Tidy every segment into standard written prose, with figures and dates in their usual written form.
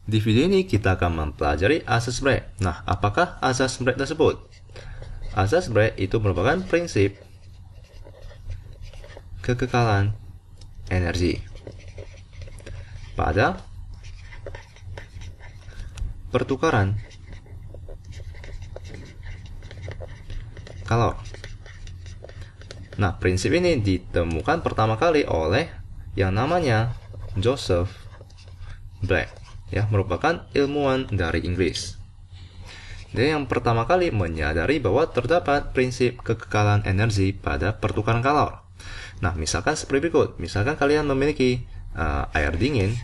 Di video ini kita akan mempelajari asas Bragg. Nah, apakah asas Bragg tersebut? Asas Bragg itu merupakan prinsip kekekalan energi pada pertukaran kalor. Nah, prinsip ini ditemukan pertama kali oleh yang namanya Joseph Bragg, ya, merupakan ilmuwan dari Inggris. Dia yang pertama kali menyadari bahwa terdapat prinsip kekekalan energi pada pertukaran kalor. Nah, misalkan seperti berikut. Misalkan kalian memiliki air dingin,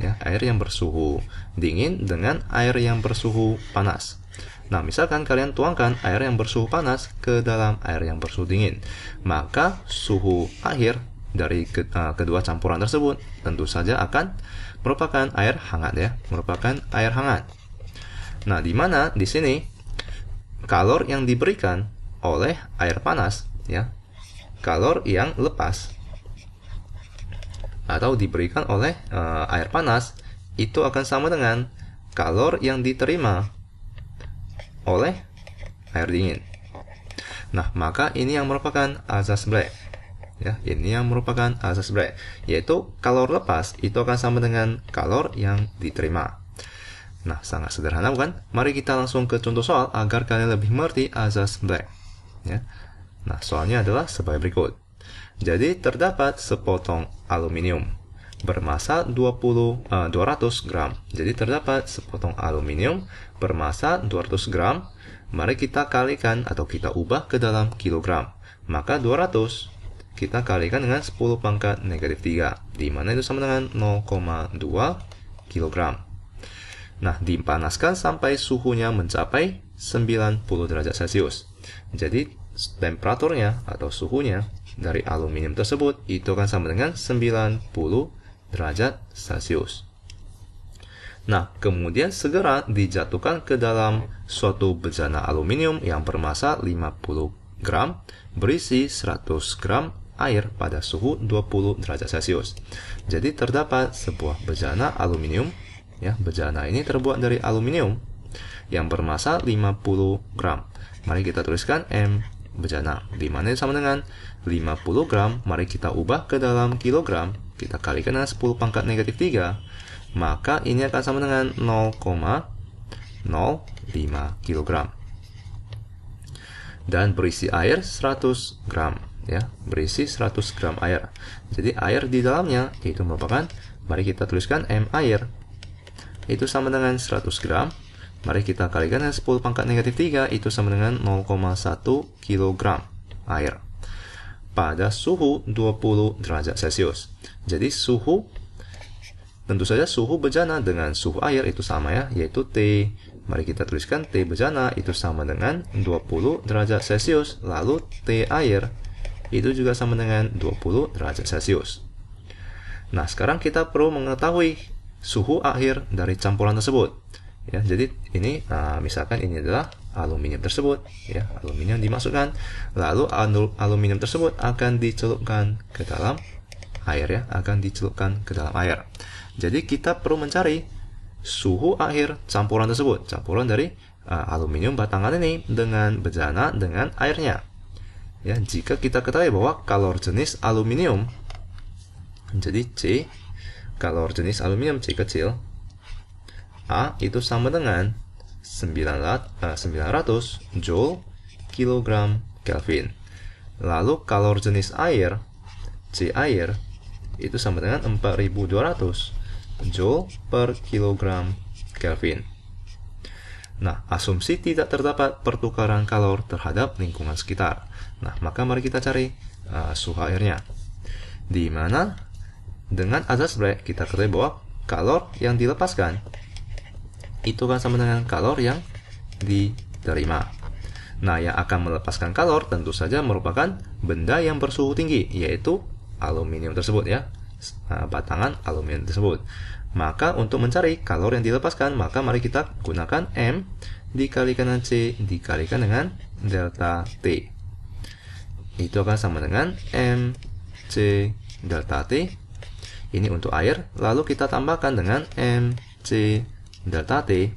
ya, air yang bersuhu dingin dengan air yang bersuhu panas. Nah, misalkan kalian tuangkan air yang bersuhu panas ke dalam air yang bersuhu dingin, maka suhu akhir dari kedua campuran tersebut tentu saja akan merupakan air hangat, ya, merupakan air hangat. Nah, di mana di sini kalor yang diberikan oleh air panas, ya, kalor yang lepas atau diberikan oleh air panas itu akan sama dengan kalor yang diterima oleh air dingin. Nah, maka ini yang merupakan asas Bragg. Ya, ini yang merupakan asas Bragg, yaitu kalor lepas itu akan sama dengan kalor yang diterima. Nah, sangat sederhana bukan? Mari kita langsung ke contoh soal agar kalian lebih mengerti asas Bragg. Ya. Nah, soalnya adalah sebagai berikut. Jadi, terdapat sepotong aluminium bermasa 200 gram. Jadi, terdapat sepotong aluminium bermasa 200 gram. Mari kita kalikan atau kita ubah ke dalam kilogram. Maka 200 kita kalikan dengan 10 pangkat negatif 3, di mana itu sama dengan 0,2 kilogram. Nah, dipanaskan sampai suhunya mencapai 90 derajat Celcius. Jadi, temperaturnya atau suhunya dari aluminium tersebut itu akan sama dengan 90 derajat Celcius. Nah, kemudian segera dijatuhkan ke dalam suatu bejana aluminium yang bermasa 50 gram berisi 100 gram air pada suhu 20 derajat Celcius. Jadi terdapat sebuah bejana aluminium, ya, bejana ini terbuat dari aluminium yang bermasa 50 gram. Mari kita tuliskan M bejana, di mana sama dengan 50 gram. Mari kita ubah ke dalam kilogram. Kita kalikan dengan 10 pangkat negatif 3. Maka ini akan sama dengan 0,05 kilogram. Dan berisi air 100 gram. Ya, berisi 100 gram air. Jadi air di dalamnya itu merupakan, mari kita tuliskan M air itu sama dengan 100 gram. Mari kita kalikan dengan 10 pangkat negatif 3, itu sama dengan 0,1 kilogram air pada suhu 20 derajat Celcius. Jadi suhu, tentu saja suhu bejana dengan suhu air itu sama, ya, yaitu T. Mari kita tuliskan T bejana itu sama dengan 20 derajat Celcius. Lalu T air itu juga sama dengan 20 derajat Celcius. Nah, sekarang kita perlu mengetahui suhu akhir dari campuran tersebut. Ya, jadi ini misalkan ini adalah aluminium tersebut, ya, aluminium dimasukkan, lalu aluminium tersebut akan dicelupkan ke dalam air, ya, akan dicelupkan ke dalam air. Jadi kita perlu mencari suhu akhir campuran tersebut, campuran dari aluminium batangan ini dengan bejana dengan airnya. Ya, jika kita ketahui bahwa kalor jenis aluminium, jadi C, kalor jenis aluminium C kecil, A itu sama dengan 900 Joule kilogram Kelvin. Lalu kalor jenis air C air itu sama dengan 4200 Joule per kilogram Kelvin. Nah, asumsi tidak terdapat pertukaran kalor terhadap lingkungan sekitar. Nah, maka mari kita cari suhu airnya. Di mana dengan asas Bragg kita ketahui bahwa kalor yang dilepaskan itu akan sama dengan kalor yang diterima. Nah, yang akan melepaskan kalor tentu saja merupakan benda yang bersuhu tinggi, yaitu aluminium tersebut, ya, batangan aluminium tersebut. Maka untuk mencari kalor yang dilepaskan, maka mari kita gunakan M dikalikan dengan C dikalikan dengan delta T. Itu akan sama dengan MC delta T. Ini untuk air, lalu kita tambahkan dengan MC delta T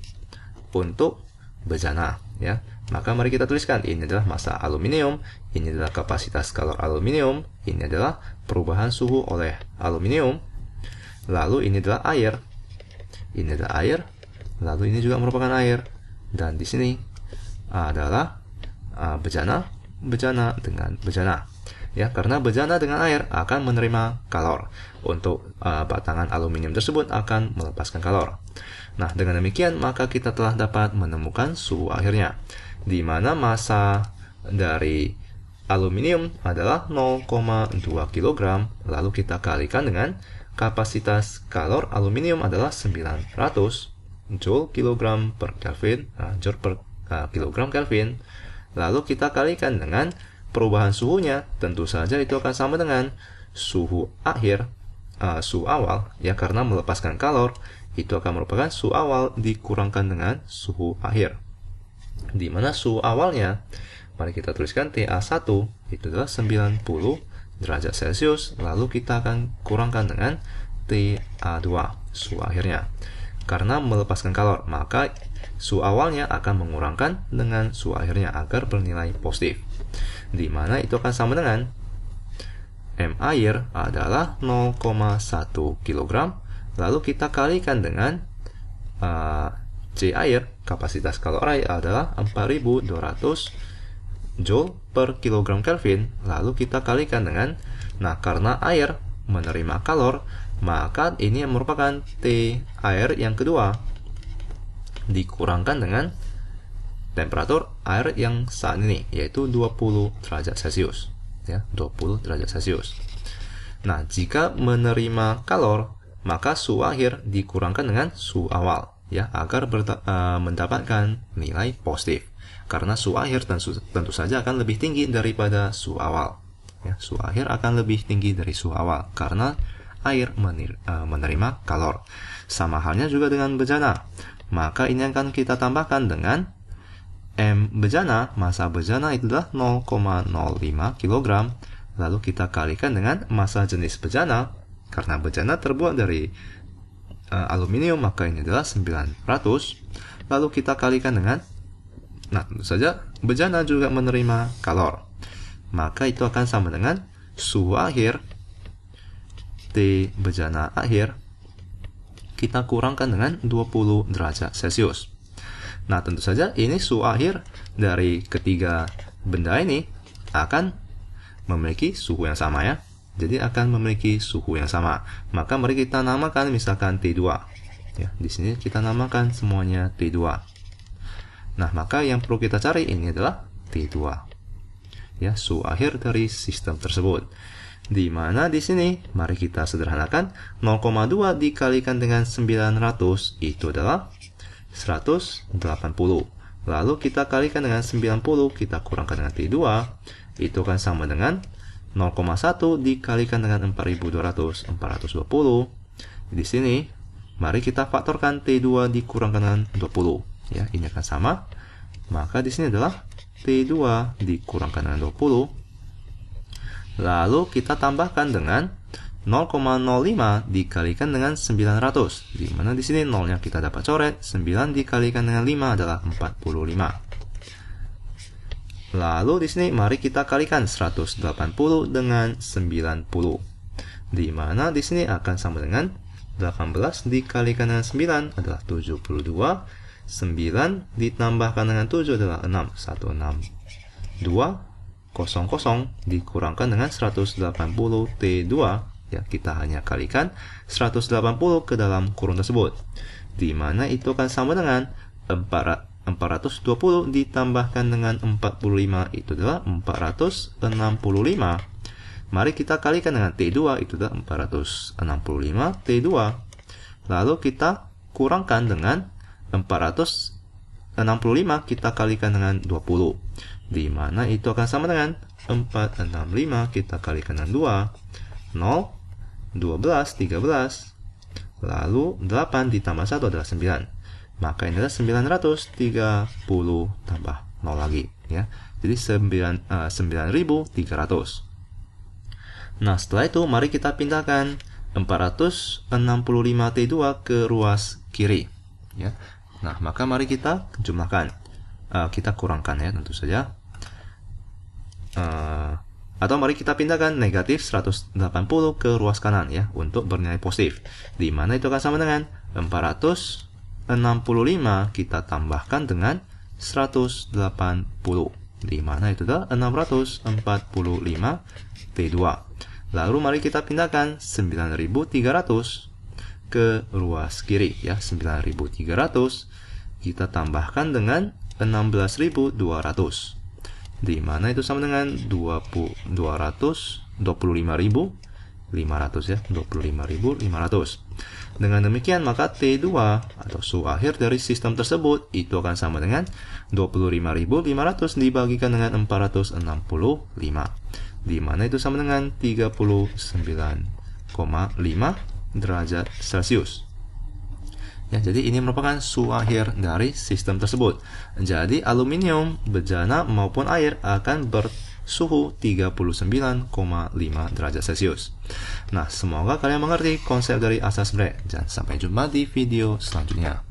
untuk bejana, ya. Maka mari kita tuliskan, ini adalah massa aluminium, ini adalah kapasitas kalor aluminium, ini adalah perubahan suhu oleh aluminium, lalu ini adalah air, ini adalah air, lalu ini juga merupakan air, dan di sini adalah bejana dengan bejana. Ya, karena bejana dengan air akan menerima kalor. Untuk batangan aluminium tersebut akan melepaskan kalor. Nah, dengan demikian maka kita telah dapat menemukan suhu akhirnya, di mana massa dari aluminium adalah 0,2 kg, lalu kita kalikan dengan kapasitas kalor aluminium adalah 900 Joule kilogram per Kelvin, Joule per kilogram Kelvin, lalu kita kalikan dengan perubahan suhunya, tentu saja itu akan sama dengan suhu akhir, suhu awal, ya, karena melepaskan kalor, itu akan merupakan suhu awal dikurangkan dengan suhu akhir. Di mana suhu awalnya, mari kita tuliskan TA1 itu adalah 90 derajat Celcius, lalu kita akan kurangkan dengan TA2, suhu akhirnya. Karena melepaskan kalor, maka suhu awalnya akan mengurangkan dengan suhu akhirnya agar bernilai positif. Di mana itu akan sama dengan M air adalah 0,1 kg, lalu kita kalikan dengan C air, kapasitas kalor air adalah 4200 Joule per kilogram Kelvin, lalu kita kalikan dengan, nah, karena air menerima kalor, maka ini yang merupakan T air yang kedua dikurangkan dengan temperatur air yang saat ini, yaitu 20 derajat Celcius, ya, 20 derajat Celcius. Nah, jika menerima kalor, maka suhu akhir dikurangkan dengan suhu awal, ya, agar mendapatkan nilai positif. Karena suhu akhir tentu saja akan lebih tinggi daripada suhu awal, ya, suhu akhir akan lebih tinggi dari suhu awal karena air menerima kalor. Sama halnya juga dengan bejana, maka ini akan kita tambahkan dengan M bejana, massa bejana itu adalah 0,05 kg, lalu kita kalikan dengan massa jenis bejana, karena bejana terbuat dari aluminium, maka ini adalah 900, lalu kita kalikan dengan, nah, tentu saja bejana juga menerima kalor, maka itu akan sama dengan suhu akhir T bejana akhir kita kurangkan dengan 20 derajat Celcius. Nah, tentu saja ini suhu akhir dari ketiga benda ini akan memiliki suhu yang sama, ya. Jadi akan memiliki suhu yang sama. Maka mari kita namakan misalkan T2. Ya, di sini kita namakan semuanya T2. Nah, maka yang perlu kita cari ini adalah T2. Ya, suhu akhir dari sistem tersebut. Di mana di sini mari kita sederhanakan, 0,2 dikalikan dengan 900 itu adalah 180. Lalu kita kalikan dengan 90, kita kurangkan dengan T2, itu akan sama dengan 0,1 dikalikan dengan 4200, 420. Di sini mari kita faktorkan T2 dikurangkan dengan 20, ya, ini akan sama. Maka di sini adalah T2 dikurangkan dengan 20. Lalu kita tambahkan dengan 0,05 dikalikan dengan 900, di mana di sini nolnya kita dapat coret, 9 dikalikan dengan 5 adalah 45. Lalu di sini mari kita kalikan 180 dengan 90, di mana di sini akan sama dengan 18 dikalikan dengan 9 adalah 72, 9 ditambahkan dengan 7 adalah 6, 162, 00 dikurangkan dengan 180 T2, ya, kita hanya kalikan 180 ke dalam kurung tersebut, di mana itu akan sama dengan 420 ditambahkan dengan 45 itu adalah 465. Mari kita kalikan dengan T2 itu adalah 465 T2, lalu kita kurangkan dengan 465 kita kalikan dengan 20, di mana itu akan sama dengan 465 kita kalikan dengan 2, 0, 12, 13, lalu 8 ditambah 1 adalah 9. Maka ini adalah 930 tambah 0 lagi, ya. Jadi 9300. Nah, setelah itu mari kita pindahkan 465 T2 ke ruas kiri, ya. Nah, maka mari kita jumlahkan. Kita kurangkan ya, tentu saja. Atau mari kita pindahkan negatif 180 ke ruas kanan ya, untuk bernilai positif. Di mana itu akan sama dengan 465 kita tambahkan dengan 180. Di mana itu adalah 645 T2. Lalu mari kita pindahkan 9300 ke ruas kiri ya. 9300 kita tambahkan dengan 16.200. Di mana itu sama dengan 25.500 ya, 25.500. Dengan demikian maka T2 atau suhu akhir dari sistem tersebut itu akan sama dengan 25.500 dibagikan dengan 465, di mana itu sama dengan 39,5 derajat Celcius. Ya, jadi ini merupakan suhu akhir dari sistem tersebut. Jadi aluminium, bejana maupun air akan bersuhu 39,5 derajat Celcius. Nah, semoga kalian mengerti konsep dari asas Bragg dan sampai jumpa di video selanjutnya.